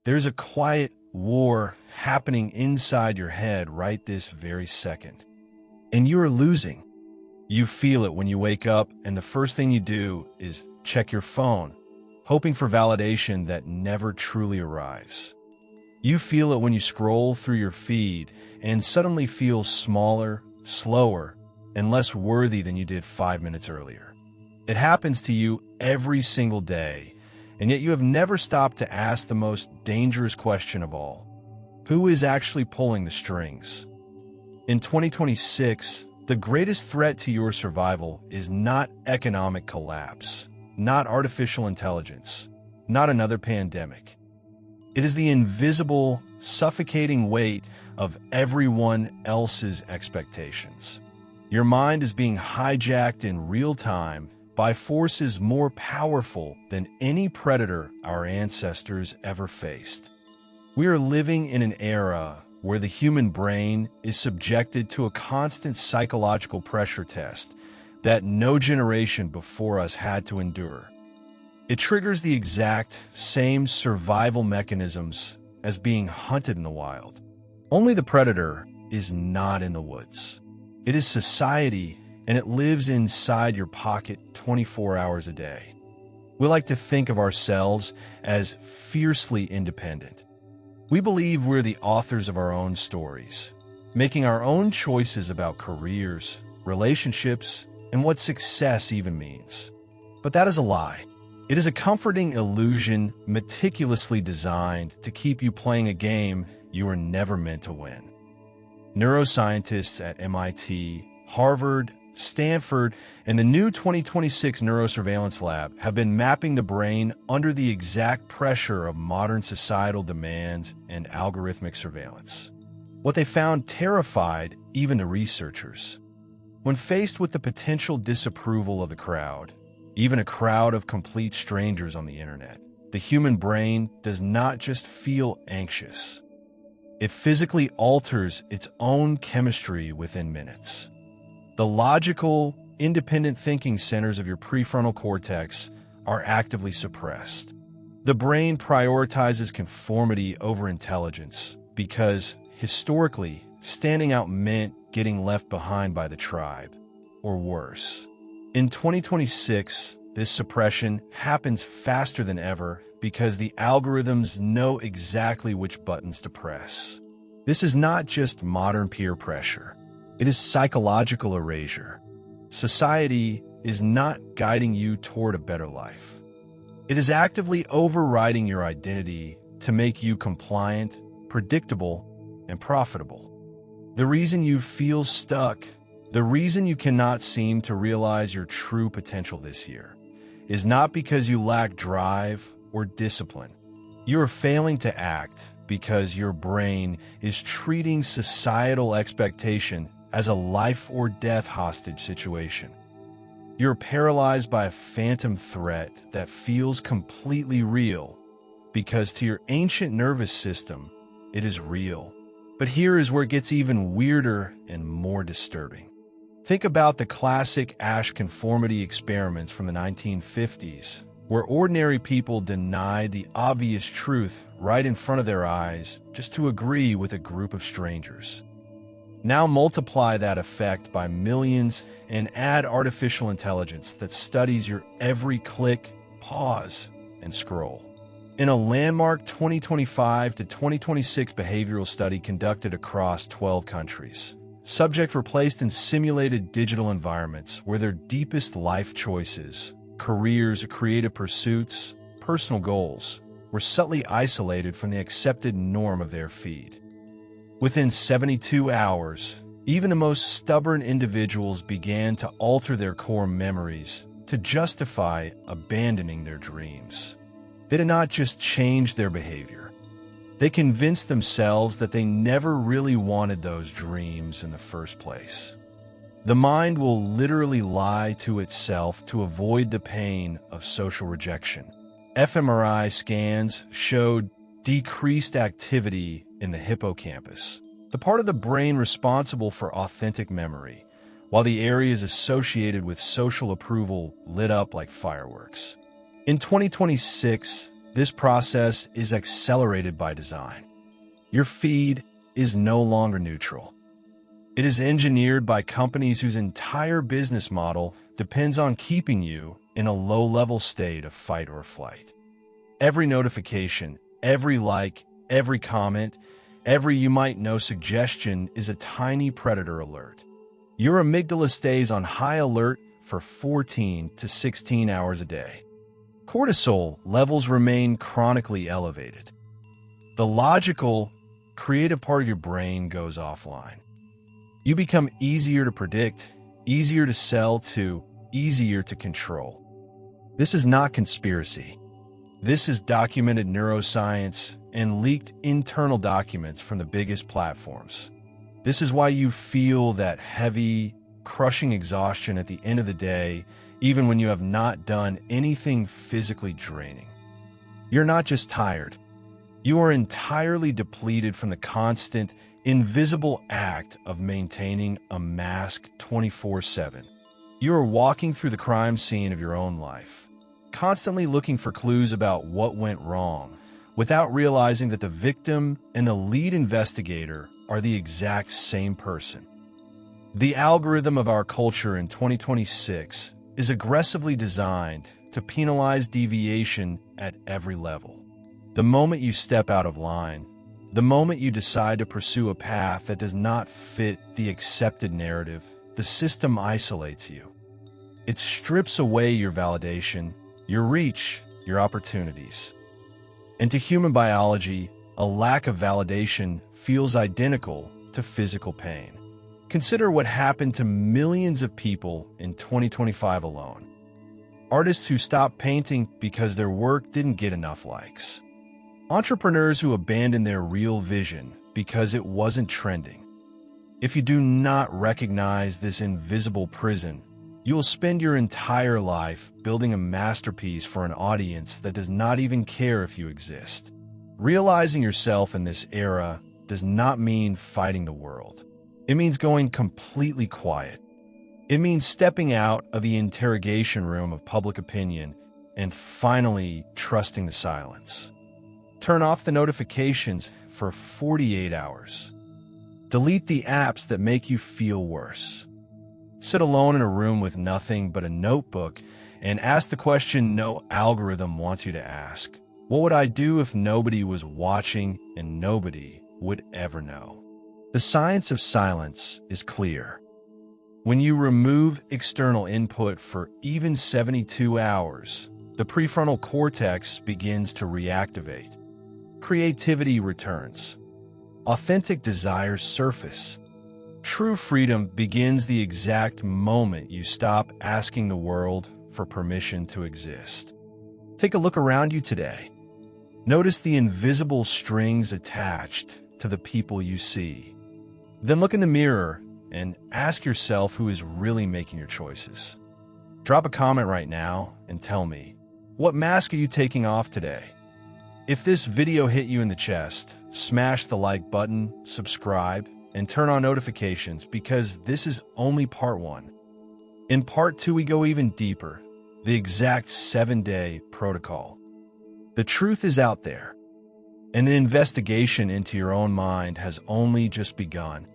There's a quiet war happening inside your head right this very second. And you are losing. You feel it when you wake up, and the first thing you do is check your phone, hoping for validation that never truly arrives. You feel it when you scroll through your feed and suddenly feel smaller, slower, and less worthy than you did 5 minutes earlier. It happens to you every single day, and yet you have never stopped to ask the most dangerous question of all: who is actually pulling the strings? In 2026, the greatest threat to your survival is not economic collapse, not artificial intelligence, not another pandemic. It is the invisible, suffocating weight of everyone else's expectations. Your mind is being hijacked in real time by forces more powerful than any predator our ancestors ever faced. We are living in an era where the human brain is subjected to a constant psychological pressure test that no generation before us had to endure. It triggers the exact same survival mechanisms as being hunted in the wild. Only the predator is not in the woods. It is society, and it lives inside your pocket 24 hours a day. We like to think of ourselves as fiercely independent. We believe we're the authors of our own stories, making our own choices about careers, relationships, and what success even means. But that is a lie. It is a comforting illusion meticulously designed to keep you playing a game you were never meant to win. Neuroscientists at MIT, Harvard, Stanford, and the new 2026 Neuro-Surveillance Lab have been mapping the brain under the exact pressure of modern societal demands and algorithmic surveillance. What they found terrified even the researchers. When faced with the potential disapproval of the crowd, even a crowd of complete strangers on the internet, the human brain does not just feel anxious. It physically alters its own chemistry within minutes. The logical, independent thinking centers of your prefrontal cortex are actively suppressed. The brain prioritizes conformity over intelligence because, historically, standing out meant getting left behind by the tribe, or worse. In 2026, this suppression happens faster than ever because the algorithms know exactly which buttons to press. This is not just modern peer pressure. It is psychological erasure. Society is not guiding you toward a better life. It is actively overriding your identity to make you compliant, predictable, and profitable. The reason you feel stuck, the reason you cannot seem to realize your true potential this year, is not because you lack drive or discipline. You are failing to act because your brain is treating societal expectation as a life or death hostage situation. You're paralyzed by a phantom threat that feels completely real because to your ancient nervous system, it is real. But here is where it gets even weirder and more disturbing. Think about the classic Asch conformity experiments from the 1950s, where ordinary people denied the obvious truth right in front of their eyes just to agree with a group of strangers. Now multiply that effect by millions and add artificial intelligence that studies your every click, pause, and scroll. In a landmark 2025 to 2026 behavioral study conducted across 12 countries, subjects were placed in simulated digital environments where their deepest life choices, careers, creative pursuits, personal goals, were subtly isolated from the accepted norm of their feed. Within 72 hours, even the most stubborn individuals began to alter their core memories to justify abandoning their dreams. They did not just change their behavior. They convinced themselves that they never really wanted those dreams in the first place. The mind will literally lie to itself to avoid the pain of social rejection. fMRI scans showed decreased activity in the hippocampus, the part of the brain responsible for authentic memory, while the areas associated with social approval lit up like fireworks. In 2026, this process is accelerated by design. Your feed is no longer neutral. It is engineered by companies whose entire business model depends on keeping you in a low-level state of fight or flight. Every notification, every like, every comment, every you might know suggestion is a tiny predator alert. Your amygdala stays on high alert for 14 to 16 hours a day. Cortisol levels remain chronically elevated. The logical, creative part of your brain goes offline. You become easier to predict, easier to sell to, easier to control. This is not conspiracy. This is documented neuroscience and leaked internal documents from the biggest platforms. This is why you feel that heavy, crushing exhaustion at the end of the day, even when you have not done anything physically draining. You're not just tired. You are entirely depleted from the constant, invisible act of maintaining a mask 24/7. You are walking through the crime scene of your own life, constantly looking for clues about what went wrong, without realizing that the victim and the lead investigator are the exact same person. The algorithm of our culture in 2026 is aggressively designed to penalize deviation at every level. The moment you step out of line, the moment you decide to pursue a path that does not fit the accepted narrative, the system isolates you. It strips away your validation, your reach, your opportunities. And to human biology, a lack of validation feels identical to physical pain. Consider what happened to millions of people in 2025 alone. Artists who stopped painting because their work didn't get enough likes. Entrepreneurs who abandoned their real vision because it wasn't trending. If you do not recognize this invisible prison, you will spend your entire life building a masterpiece for an audience that does not even care if you exist. Realizing yourself in this era does not mean fighting the world. It means going completely quiet. It means stepping out of the interrogation room of public opinion and finally trusting the silence. Turn off the notifications for 48 hours. Delete the apps that make you feel worse. Sit alone in a room with nothing but a notebook and ask the question no algorithm wants you to ask. What would I do if nobody was watching and nobody would ever know? The science of silence is clear. When you remove external input for even 72 hours, the prefrontal cortex begins to reactivate. Creativity returns. Authentic desires surface. True freedom begins the exact moment you stop asking the world for permission to exist. Take a look around you today. Notice the invisible strings attached to the people you see. Then look in the mirror and ask yourself who is really making your choices. Drop a comment right now and tell me, what mask are you taking off today? If this video hit you in the chest, smash the like button, subscribe, and turn on notifications because this is only part 1. In part 2, we go even deeper, the exact 7-day protocol. The truth is out there, and the investigation into your own mind has only just begun.